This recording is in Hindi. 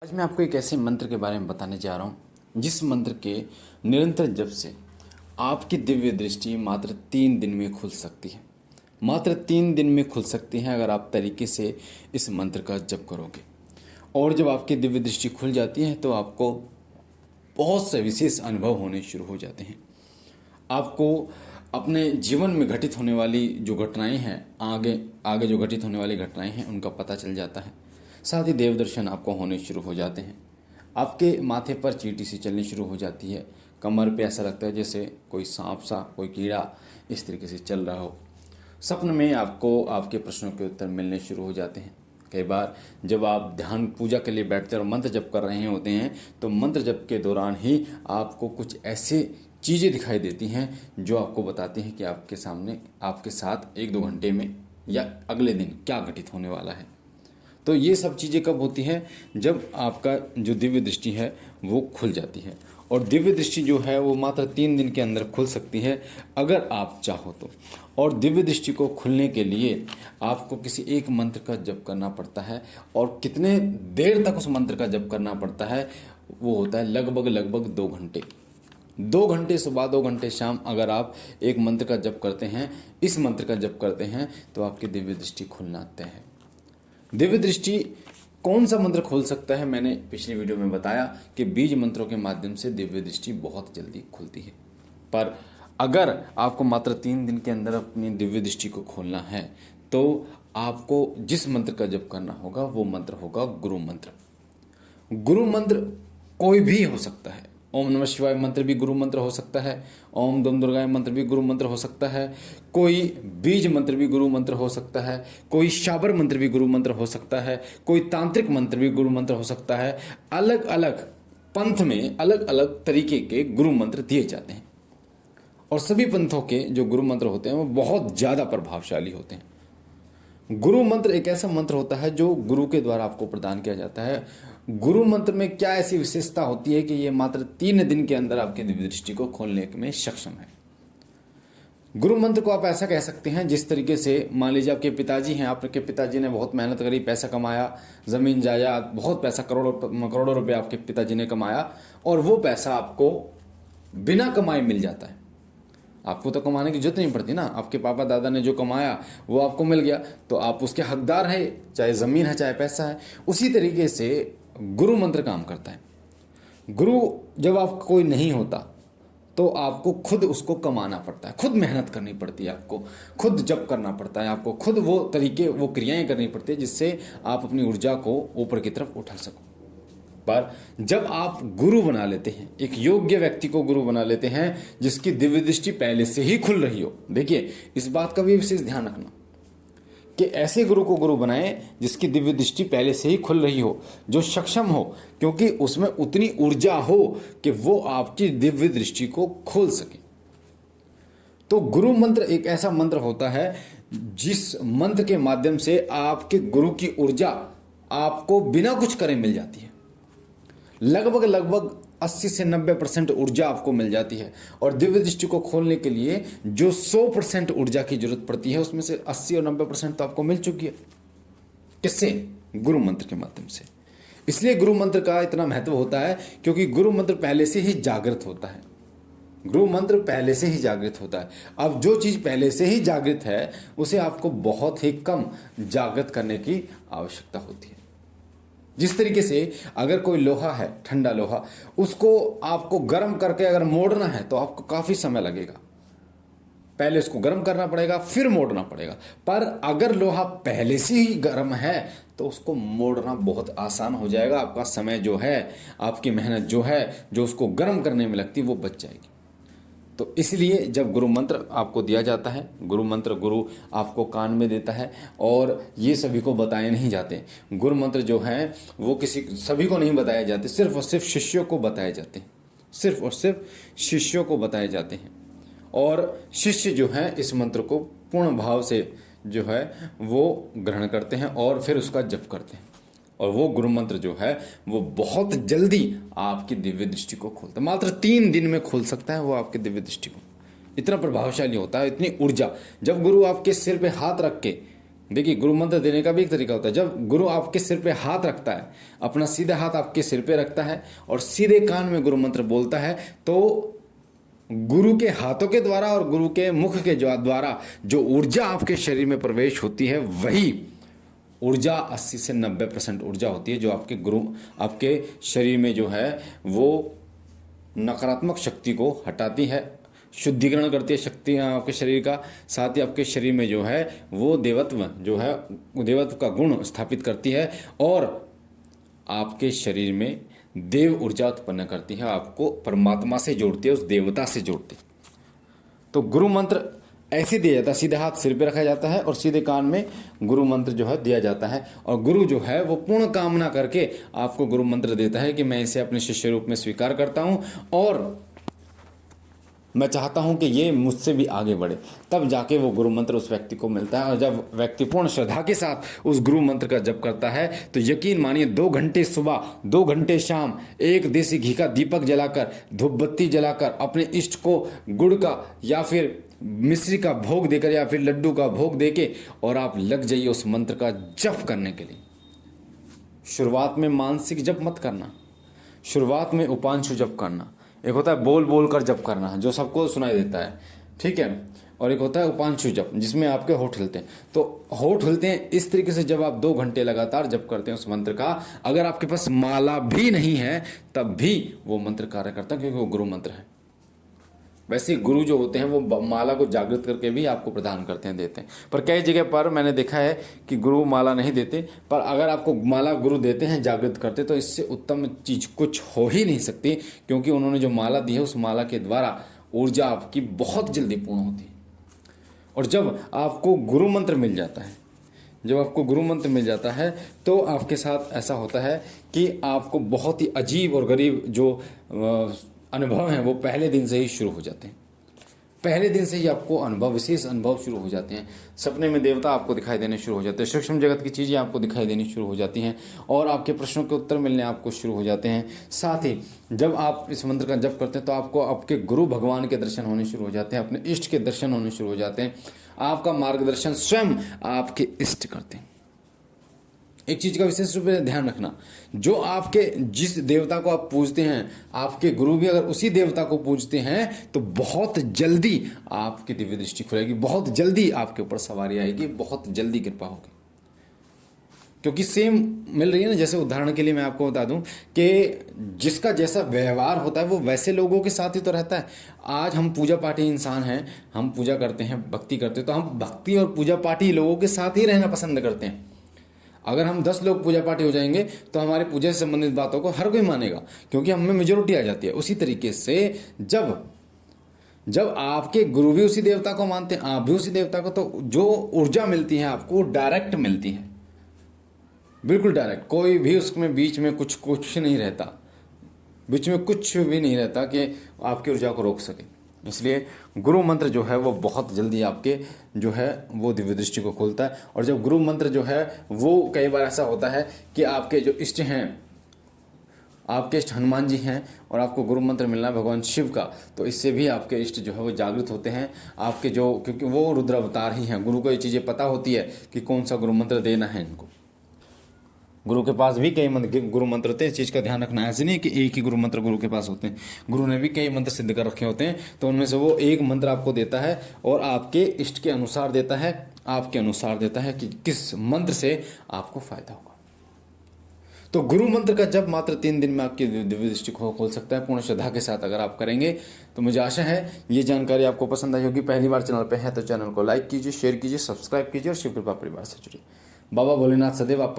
आज मैं आपको एक ऐसे मंत्र के बारे में बताने जा रहा हूँ जिस मंत्र के निरंतर जप से आपकी दिव्य दृष्टि मात्र 3 दिन में खुल सकती है। मात्र 3 दिन में खुल सकती है अगर आप तरीके से इस मंत्र का जप करोगे। और जब आपकी दिव्य दृष्टि खुल जाती है तो आपको बहुत से विशेष अनुभव होने शुरू हो जाते हैं। आपको अपने जीवन में घटित होने वाली जो घटनाएं हैं, आगे आगे जो घटित होने वाली घटनाएं हैं, उनका पता चल जाता है। साथ ही देव दर्शन आपको होने शुरू हो जाते हैं। आपके माथे पर चींटी सी चलनी शुरू हो जाती है। कमर पे ऐसा लगता है जैसे कोई सांप सा, कोई कीड़ा इस तरीके से चल रहा हो। सपन में आपको आपके प्रश्नों के उत्तर मिलने शुरू हो जाते हैं। कई बार जब आप ध्यान पूजा के लिए बैठते हैं और मंत्र जप कर रहे होते हैं तो मंत्र जप के दौरान ही आपको कुछ ऐसे चीज़ें दिखाई देती हैं जो आपको बताती हैं कि आपके सामने आपके साथ 1-2 घंटे में या अगले दिन क्या घटित होने वाला है। तो ये सब चीज़ें कब होती हैं? जब आपका जो दिव्य दृष्टि है वो खुल जाती है। और दिव्य दृष्टि जो है वो मात्र 3 दिन के अंदर खुल सकती है अगर आप चाहो तो। और दिव्य दृष्टि को खुलने के लिए आपको किसी एक मंत्र का जप करना पड़ता है। और कितने देर तक उस मंत्र का जप करना पड़ता है वो होता है लगभग 2 घंटे। 2 घंटे सुबह, 2 घंटे शाम अगर आप एक मंत्र का जप करते हैं, इस मंत्र का जप करते हैं तो आपकी दिव्य दृष्टि खुलना तय है। दिव्य दृष्टि कौन सा मंत्र खोल सकता है? मैंने पिछली वीडियो में बताया कि बीज मंत्रों के माध्यम से दिव्य दृष्टि बहुत जल्दी खुलती है। पर अगर आपको मात्र 3 दिन के अंदर अपनी दिव्य दृष्टि को खोलना है तो आपको जिस मंत्र का जप करना होगा वो मंत्र होगा गुरु मंत्र। गुरु मंत्र कोई भी हो सकता है। ओम नमः शिवाय मंत्र भी गुरु मंत्र हो सकता है। ओम दुम दुर्गाय मंत्र भी गुरु मंत्र हो सकता है। कोई बीज मंत्र भी गुरु मंत्र हो सकता है। कोई शाबर मंत्र भी गुरु मंत्र हो सकता है। कोई तांत्रिक मंत्र भी गुरु मंत्र हो सकता है। अलग अलग पंथ में अलग अलग तरीके के गुरु मंत्र दिए जाते हैं और सभी पंथों के जो गुरु मंत्र होते हैं वो बहुत ज़्यादा प्रभावशाली होते हैं। गुरु मंत्र एक ऐसा मंत्र होता है जो गुरु के द्वारा आपको प्रदान किया जाता है। गुरु मंत्र में क्या ऐसी विशेषता होती है कि ये मात्र 3 दिन के अंदर आपकी दिव्य दृष्टि को खोलने में सक्षम है। गुरु मंत्र को आप ऐसा कह सकते हैं जिस तरीके से मान लीजिए आपके पिताजी हैं, आपके पिताजी ने बहुत मेहनत करी, पैसा कमाया, ज़मीन जायदाद, बहुत पैसा, करोड़ों रुपये आपके पिताजी ने कमाया और वो पैसा आपको बिना कमाए मिल जाता है। आपको तो कमाने की जरूरत नहीं पड़ती ना। आपके पापा दादा ने जो कमाया वो आपको मिल गया तो आप उसके हकदार हैं, चाहे ज़मीन है चाहे पैसा है। उसी तरीके से गुरु मंत्र काम करता है। गुरु जब आपका कोई नहीं होता तो आपको खुद उसको कमाना पड़ता है, खुद मेहनत करनी पड़ती है, आपको खुद जप करना पड़ता है, आपको खुद वो तरीके वो क्रियाएं करनी पड़ती है जिससे आप अपनी ऊर्जा को ऊपर की तरफ उठा सको। पर जब आप गुरु बना लेते हैं, एक योग्य व्यक्ति को गुरु बना लेते हैं जिसकी दिव्य दृष्टि पहले से ही खुल रही हो, देखिए इस बात का भी विशेष ध्यान रखना कि ऐसे गुरु को गुरु बनाएं जिसकी दिव्य दृष्टि पहले से ही खुल रही हो, जो सक्षम हो, क्योंकि उसमें उतनी ऊर्जा हो कि वो आपकी दिव्य दृष्टि को खोल सके। तो गुरु मंत्र एक ऐसा मंत्र होता है जिस मंत्र के माध्यम से आपके गुरु की ऊर्जा आपको बिना कुछ करे मिल जाती है। लगभग 80 से 90% ऊर्जा आपको मिल जाती है। और दिव्य दृष्टि को खोलने के लिए जो 100% ऊर्जा की जरूरत पड़ती है उसमें से 80 और 90% तो आपको मिल चुकी है। किससे? गुरु मंत्र के माध्यम से। इसलिए गुरु मंत्र का इतना महत्व होता है क्योंकि गुरु मंत्र पहले से ही जागृत होता है। गुरु मंत्र पहले से ही जागृत होता है। अब जो चीज़ पहले से ही जागृत है उसे आपको बहुत ही कम जागृत करने की आवश्यकता होती है। जिस तरीके से अगर कोई लोहा है, ठंडा लोहा, उसको आपको गर्म करके अगर मोड़ना है तो आपको काफ़ी समय लगेगा। पहले उसको गर्म करना पड़ेगा फिर मोड़ना पड़ेगा। पर अगर लोहा पहले से ही गर्म है तो उसको मोड़ना बहुत आसान हो जाएगा। आपका समय जो है, आपकी मेहनत जो है, जो उसको गर्म करने में लगती है वो बच जाएगी। तो इसलिए जब गुरु मंत्र आपको दिया जाता है, गुरु मंत्र गुरु आपको कान में देता है और ये सभी को बताए नहीं जाते। गुरु मंत्र जो हैं वो सभी को नहीं बताए जाते, सिर्फ और सिर्फ शिष्यों को बताए जाते हैं, सिर्फ और सिर्फ शिष्यों को बताए जाते हैं। और शिष्य जो हैं इस मंत्र को पूर्ण भाव से जो है वो ग्रहण करते हैं और फिर उसका जप करते हैं। और वो गुरु मंत्र जो है वो बहुत जल्दी आपकी दिव्य दृष्टि को खोलता है। मात्र 3 दिन में खोल सकता है वो आपकी दिव्य दृष्टि को। इतना प्रभावशाली होता है, इतनी ऊर्जा। जब गुरु आपके सिर पे हाथ रख के देखिए, गुरु मंत्र देने का भी एक तरीका होता है। जब गुरु आपके सिर पे हाथ रखता है, अपना सीधा हाथ आपके सिर पे रखता है और सीधे कान में गुरु मंत्र बोलता है, तो गुरु के हाथों के द्वारा और गुरु के मुख के द्वारा जो ऊर्जा आपके शरीर में प्रवेश होती है, वही ऊर्जा 80 से 90% ऊर्जा होती है जो आपके शरीर में जो है वो नकारात्मक शक्ति को हटाती है, शुद्धिकरण करती है शक्ति आपके शरीर का। साथ ही आपके शरीर में जो है वो देवत्व का गुण स्थापित करती है और आपके शरीर में देव ऊर्जा उत्पन्न करती है, आपको परमात्मा से जोड़ती है, उस देवता से जोड़ती है। तो गुरु मंत्र ऐसे दिया जाता है, सीधे हाथ सिर पे रखा जाता है और सीधे कान में गुरु मंत्र जो है दिया जाता है। और गुरु जो है वो पूर्ण कामना करके आपको गुरु मंत्र देता है कि मैं इसे अपने शिष्य रूप में स्वीकार करता हूँ और मैं चाहता हूं कि ये मुझसे भी आगे बढ़े। तब जाके वो गुरु मंत्र उस व्यक्ति को मिलता है। और जब व्यक्ति पूर्ण श्रद्धा के साथ उस गुरु मंत्र का जप करता है तो यकीन मानिए 2 घंटे सुबह, 2 घंटे शाम, एक देसी घी का दीपक जलाकर, धूप बत्ती जलाकर, अपने इष्ट को गुड़ का या फिर मिश्री का भोग देकर या फिर लड्डू का भोग देके और आप लग जाइए उस मंत्र का जप करने के लिए। शुरुआत में मानसिक जप मत करना, शुरुआत में उपांशु जप करना। एक होता है बोल बोल कर जप करना जो सबको सुनाई देता है, ठीक है, और एक होता है उपांशु जप जिसमें आपके होठ हिलते हैं। तो होठ हिलते हैं इस तरीके से जब आप 2 घंटे लगातार जप करते हैं उस मंत्र का, अगर आपके पास माला भी नहीं है तब भी वो मंत्र कार्य करता है, क्योंकि वो गुरु मंत्र है। वैसे गुरु जो होते हैं वो माला को जागृत करके भी आपको प्रदान करते हैं, देते हैं। पर कई जगह पर मैंने देखा है कि गुरु माला नहीं देते, पर अगर आपको माला गुरु देते हैं, जागृत करते, तो इससे उत्तम चीज कुछ हो ही नहीं सकती, क्योंकि उन्होंने जो माला दी है उस माला के द्वारा ऊर्जा आपकी बहुत जल्दी पूर्ण होती है। और जब आपको गुरु मंत्र मिल जाता है तो आपके साथ ऐसा होता है कि आपको बहुत ही अजीब और गरीब जो अनुभव हैं वो पहले दिन से ही शुरू हो जाते हैं। पहले दिन से ही आपको विशेष अनुभव शुरू हो जाते हैं। सपने में देवता आपको दिखाई देने शुरू हो जाते हैं, सूक्ष्म जगत की चीज़ें आपको दिखाई देनी शुरू हो जाती हैं और आपके प्रश्नों के उत्तर मिलने आपको शुरू हो जाते हैं। साथ ही जब आप इस मंत्र का जप करते हैं तो आपको आपके गुरु भगवान के दर्शन होने शुरू हो जाते हैं, अपने इष्ट के दर्शन होने शुरू हो जाते हैं। आपका मार्गदर्शन स्वयं आपके इष्ट करते हैं। एक चीज का विशेष रूप से ध्यान रखना, जो आपके जिस देवता को आप पूजते हैं, आपके गुरु भी अगर उसी देवता को पूजते हैं तो बहुत जल्दी आपकी दिव्य दृष्टि खुलेगी, बहुत जल्दी आपके ऊपर सवारी आएगी, बहुत जल्दी कृपा होगी। क्योंकि सेम मिल रही है ना। जैसे उदाहरण के लिए मैं आपको बता दूं कि जिसका जैसा व्यवहार होता है वो वैसे लोगों के साथ ही तो रहता है। आज हम पूजा पाठी इंसान हैं, हम पूजा करते हैं, भक्ति करते हैं, तो हम भक्ति और पूजा पाठी लोगों के साथ ही रहना पसंद करते हैं। अगर हम 10 लोग पूजा पाठी हो जाएंगे तो हमारे पूजा से संबंधित बातों को हर कोई मानेगा, क्योंकि हम में मेजोरिटी आ जाती है। उसी तरीके से जब आपके गुरु भी उसी देवता को मानते हैं, आप भी उसी देवता को, तो जो ऊर्जा मिलती है आपको डायरेक्ट मिलती है, बिल्कुल डायरेक्ट। कोई भी उसमें बीच में कुछ नहीं रहता, बीच में कुछ भी नहीं रहता कि आपकी ऊर्जा को रोक सके। इसलिए गुरु मंत्र जो है वो बहुत जल्दी आपके जो है वो दिव्य दृष्टि को खोलता है। और जब गुरु मंत्र जो है वो कई बार ऐसा होता है कि आपके जो इष्ट हैं, आपके इष्ट हनुमान जी हैं और आपको गुरु मंत्र मिलना है भगवान शिव का, तो इससे भी आपके इष्ट जो है वो जागृत होते हैं। आपके जो, क्योंकि वो रुद्र अवतार ही हैं, गुरु को ये चीज़ें पता होती है कि कौन सा गुरु मंत्र देना है इनको। गुरु के पास भी कई गुरु मंत्र होते हैं, इस चीज़ का ध्यान रखना। ऐसे नहीं कि एक ही गुरु मंत्र गुरु के पास होते हैं, गुरु ने भी कई मंत्र सिद्ध कर रखे होते हैं, तो उनमें से वो एक मंत्र आपको देता है और आपके इष्ट के अनुसार देता है, आपके अनुसार देता है कि किस मंत्र से आपको फायदा होगा। तो गुरु मंत्र का जब मात्र 3 दिन में आपकी दिव्य दृष्टि को खोल सकता है, पूर्ण श्रद्धा के साथ अगर आप करेंगे तो मुझे आशा है ये जानकारी आपको पसंद आई होगी। पहली बार चैनल पे है तो चैनल को लाइक कीजिए, शेयर कीजिए, सब्सक्राइब कीजिए और शिव कृपा परिवार से जुड़िए। बाबा भोलेनाथ सदैव आप